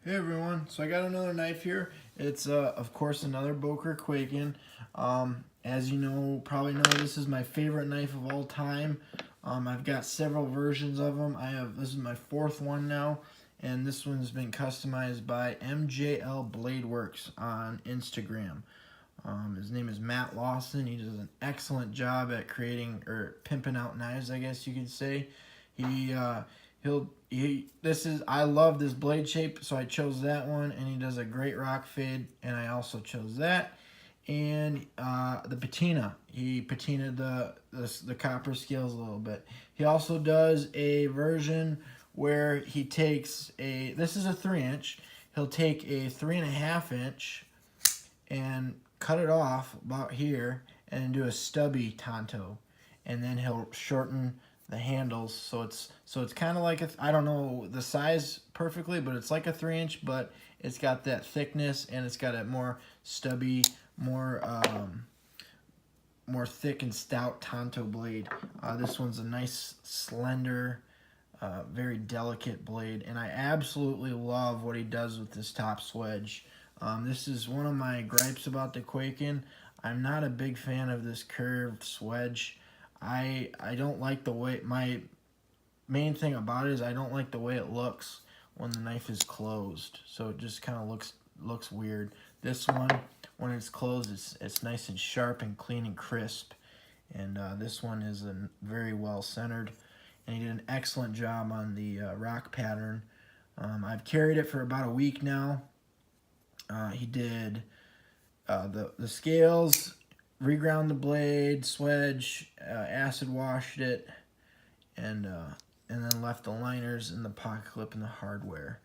Hey everyone, so I got another knife here. It's of course another Boker Kwaiken. As you know, probably know, this is my favorite knife of all time. I've got several versions of them. This is my fourth one now, and this one's been customized by MJL Blade Works on Instagram. His name is Matt Lawson. He does an excellent job at creating or pimping out knives, I guess you could say. He this is, I love this blade shape, so I chose that one, and he does a great rock fade, and I also chose that. And the patina, he patinaed the copper scales a little bit. He also does a version where he takes this is a 3 inch. He'll take a 3.5 inch and cut it off about here and do a stubby tanto, and then he'll shorten the handles so it's kind of like I don't know the size perfectly, but it's like a 3 inch, but it's got that thickness and it's got a more stubby, more thick and stout tanto blade. This one's a nice slender, very delicate blade, and I absolutely love what he does with this top swedge. This is one of my gripes about the Kwaiken. I'm not a big fan of this curved swedge. I don't like the way, my main thing about it is I don't like the way it looks when the knife is closed. So it just kind of looks weird. This one, when it's closed, it's nice and sharp and clean and crisp. And this one is very well centered. And he did an excellent job on the rock pattern. I've carried it for about a week now. He did the scales, reground the blade, swedge, acid washed it, and then left the liners and the pocket clip and the hardware.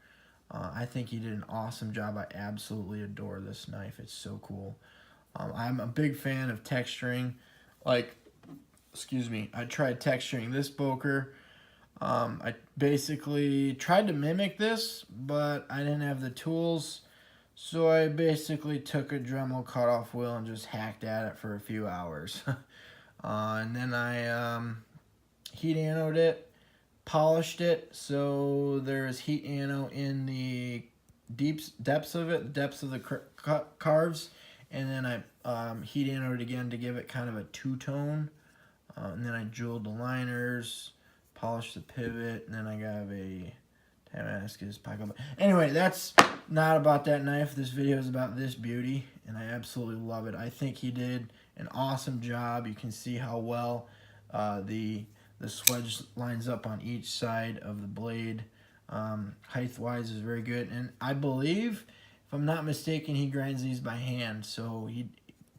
I think he did an awesome job. I absolutely adore this knife. It's so cool. I'm a big fan of texturing. Like, excuse me, I tried texturing this Boker. I basically tried to mimic this, but I didn't have the tools. So I basically took a Dremel cutoff wheel and just hacked at it for a few hours. And then I heat anoded it, polished it, so there's heat anode in the depths of it, depths of the carves, and then I heat anoded again to give it kind of a two-tone. And then I jeweled the liners, polished the pivot, and then I got a Damascus pocket. Anyway, that's not about that knife. This video is about this beauty, and I absolutely love it. I think he did an awesome job. You can see how well the swedge lines up on each side of the blade. Height-wise is very good, and I believe, if I'm not mistaken, he grinds these by hand, so he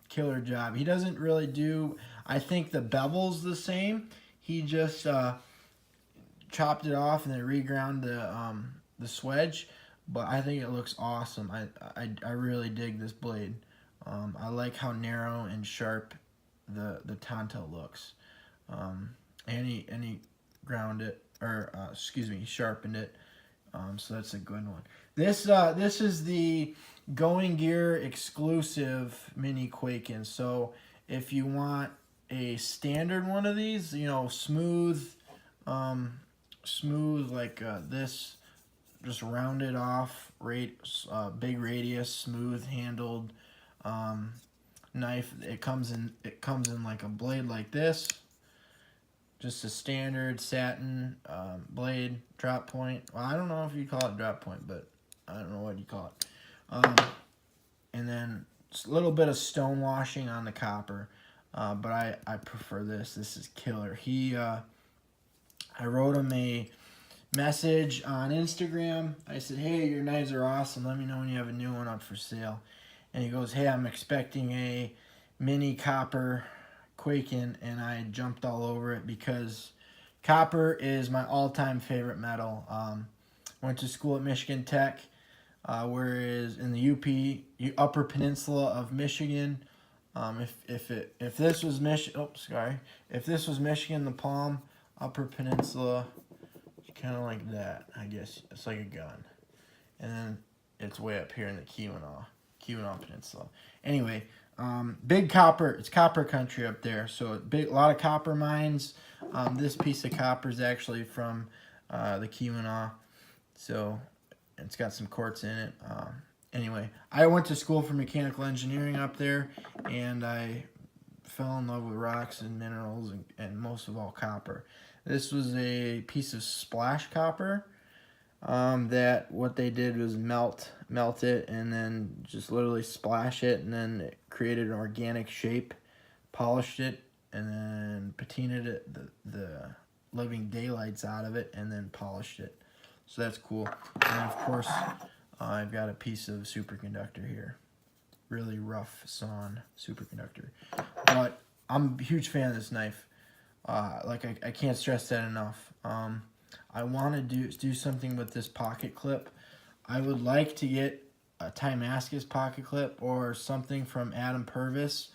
killer job. He doesn't really do, I think the bevel's the same. He just chopped it off and then reground the swedge, but I think it looks awesome. I really dig this blade. I like how narrow and sharp the tanto looks. And he ground it, or excuse me, he sharpened it. So that's a good one. This is the Going Gear exclusive mini Kwaiken. So if you want a standard one of these, you know, smooth like this, just rounded off, big radius, smooth handled knife. It comes in like a blade like this, just a standard satin blade, drop point. Well, I don't know if you call it drop point, but I don't know what you call it. And then a little bit of stone washing on the copper, but I prefer this. This is killer. I wrote him a message on Instagram. I said, hey, your knives are awesome. Let me know when you have a new one up for sale. And he goes, hey, I'm expecting a mini copper Kwaiken, and I jumped all over it because copper is my all-time favorite metal. Went to school at Michigan Tech, whereas in the Upper Peninsula of Michigan. If this was if this was Michigan, the Palm, Upper Peninsula, kind of like that, I guess. It's like a gun. And then it's way up here in the Keweenaw Peninsula. Anyway, big copper. It's copper country up there. So a lot of copper mines. This piece of copper is actually from the Keweenaw. So it's got some quartz in it. Anyway, I went to school for mechanical engineering up there, and I fell in love with rocks and minerals, and most of all copper. This was a piece of splash copper that what they did was melt it and then just literally splash it, and then it created an organic shape, polished it, and then patinaed it, the living daylights out of it, and then polished it. So that's cool. And of course, I've got a piece of superconductor here. Really rough sawn superconductor. But I'm a huge fan of this knife. Like I can't stress that enough. I want to do something with this pocket clip. I would like to get a Timascus pocket clip or something from Adam Purvis.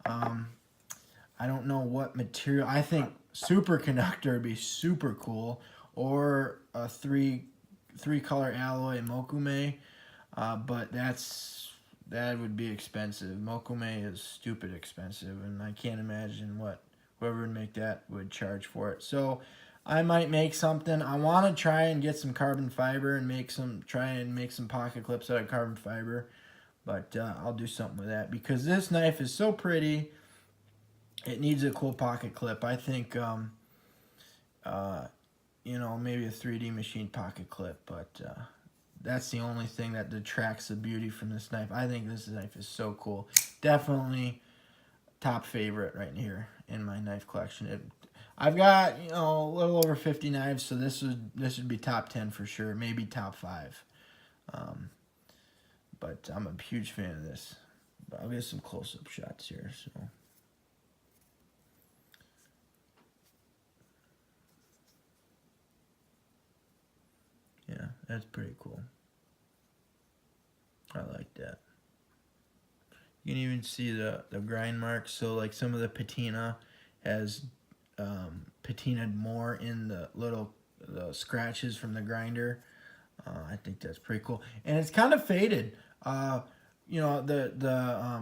I don't know what material. I think superconductor would be super cool, or a three color alloy mokume. But that would be expensive. Mokume is stupid expensive, and I can't imagine what whoever would make that would charge for it. So I might make something. I want to try and get some carbon fiber and try and make some pocket clips out of carbon fiber. But I'll do something with that because this knife is so pretty. It needs a cool pocket clip. I think, maybe a 3D machine pocket clip, but that's the only thing that detracts the beauty from this knife. I think this knife is so cool. Definitely top favorite right here in my knife collection. I've got a little over 50 knives, so this would be top 10 for sure, maybe top 5. But I'm a huge fan of this. But I'll get some close-up shots here. So. Yeah, that's pretty cool. I like that. You can even see the grind marks. So like some of the patina has patinaed more in the scratches from the grinder. I think that's pretty cool. And it's kind of faded.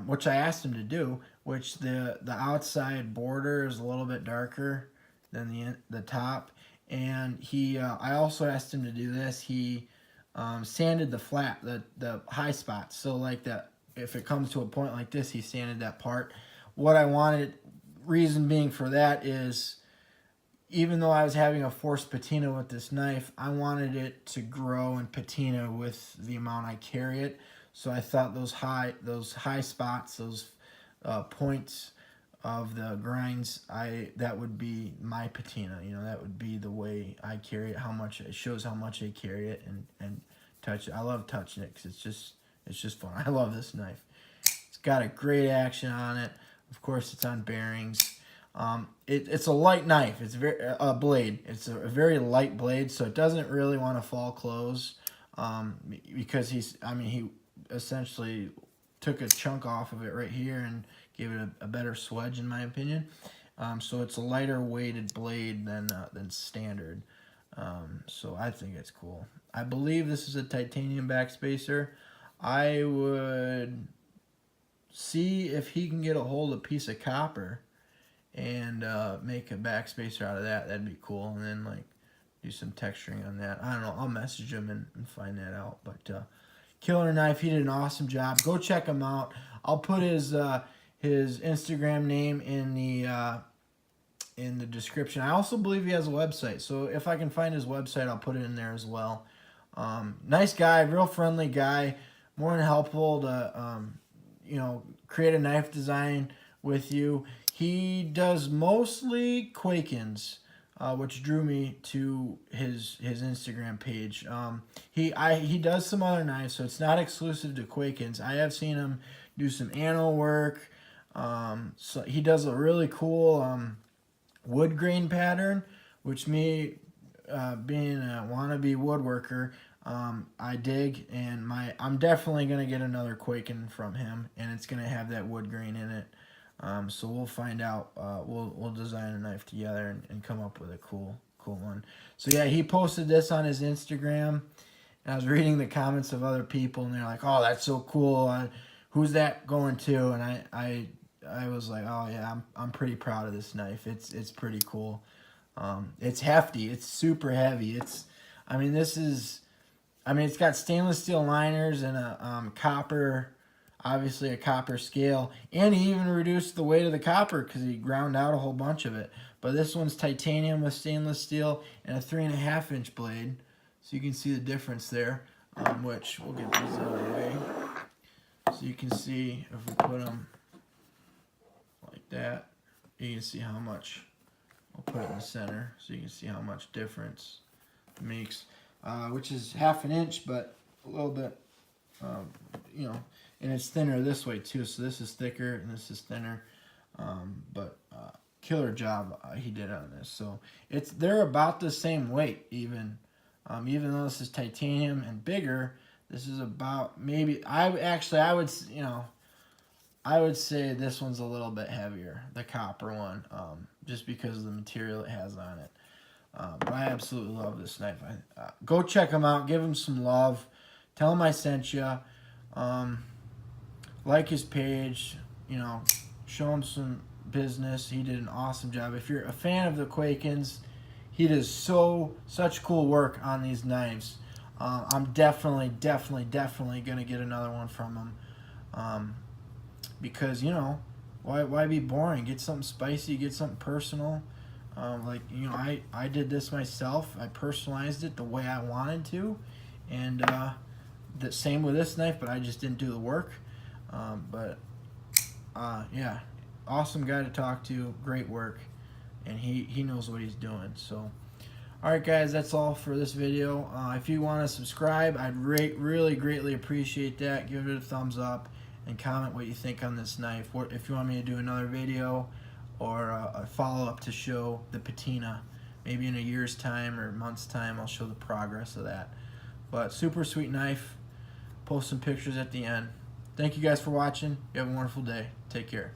Which I asked him to do, which the outside border is a little bit darker than the top. And I also asked him to do this. He sanded the high spots. So like that, if it comes to a point like this, he sanded that part. What I wanted, reason being for that is, even though I was having a forced patina with this knife, I wanted it to grow and patina with the amount I carry it. So I thought those high spots, those points of the grinds, that would be my patina. That would be the way I carry it. It shows how much I carry it and touch it. I love touching it because it's just fun. I love this knife. It's got a great action on it. Of course, it's on bearings. It's a light knife. It's a blade. It's a very light blade, so it doesn't really want to fall close. Because he essentially took a chunk off of it right here and gave it a better swedge, in my opinion. So it's a lighter weighted blade than standard. So I think it's cool. I believe this is a titanium backspacer. I would see if he can get a hold of a piece of copper and make a backspacer out of that. That'd be cool. And then do some texturing on that. I don't know. I'll message him and find that out. But killer knife. He did an awesome job. Go check him out. I'll put his Instagram name in the description. I also believe he has a website. So if I can find his website, I'll put it in there as well. Nice guy, real friendly guy. More than helpful to create a knife design with you. He does mostly Kwaikens, which drew me to his Instagram page. He does some other knives, so it's not exclusive to Kwaikens. I have seen him do some anno work. So he does a really cool wood grain pattern, which me being a wannabe woodworker, I dig, and I'm definitely gonna get another Kwaiken from him, and it's gonna have that wood grain in it. So we'll find out. We'll design a knife together and come up with a cool one. So yeah, he posted this on his Instagram, and I was reading the comments of other people, and they're like, "Oh, that's so cool. Who's that going to?" And I was like, "Oh yeah, I'm pretty proud of this knife. It's pretty cool. It's hefty. It's super heavy. This is I mean, it's got stainless steel liners and a copper, obviously a copper scale, and he even reduced the weight of the copper because he ground out a whole bunch of it. But this one's titanium with stainless steel and a 3.5-inch blade, so you can see the difference there. Which we'll get these out of the way, so you can see if we put them like that, you can see how much. I'll put it in the center so you can see how much difference it makes. Which is 1/2 inch, but a little bit, you know, and it's thinner this way too. So this is thicker and this is thinner, but killer job he did on this. So they're about the same weight even though this is titanium and bigger. This is about maybe I would say this one's a little bit heavier, the copper one, just because of the material it has on it. But I absolutely love this knife. Go check him out. Give him some love. Tell him I sent you. Like his page. You know, show him some business. He did an awesome job. If you're a fan of the Kwaikens, he does such cool work on these knives. I'm definitely gonna get another one from him. Because, you know, why be boring? Get something spicy. Get something personal. Like, you know, I did this myself. I personalized it the way I wanted to, and the same with this knife, but I just didn't do the work. Yeah, awesome guy to talk to. Great work, and he knows what he's doing. So, all right, guys, that's all for this video. If you want to subscribe, I'd really greatly appreciate that. Give it a thumbs up and comment what you think on this knife. If you want me to do another video or a follow-up to show the patina. Maybe in a year's time or month's time I'll show the progress of that. But super sweet knife. Post some pictures at the end. Thank you guys for watching. You have a wonderful day. Take care.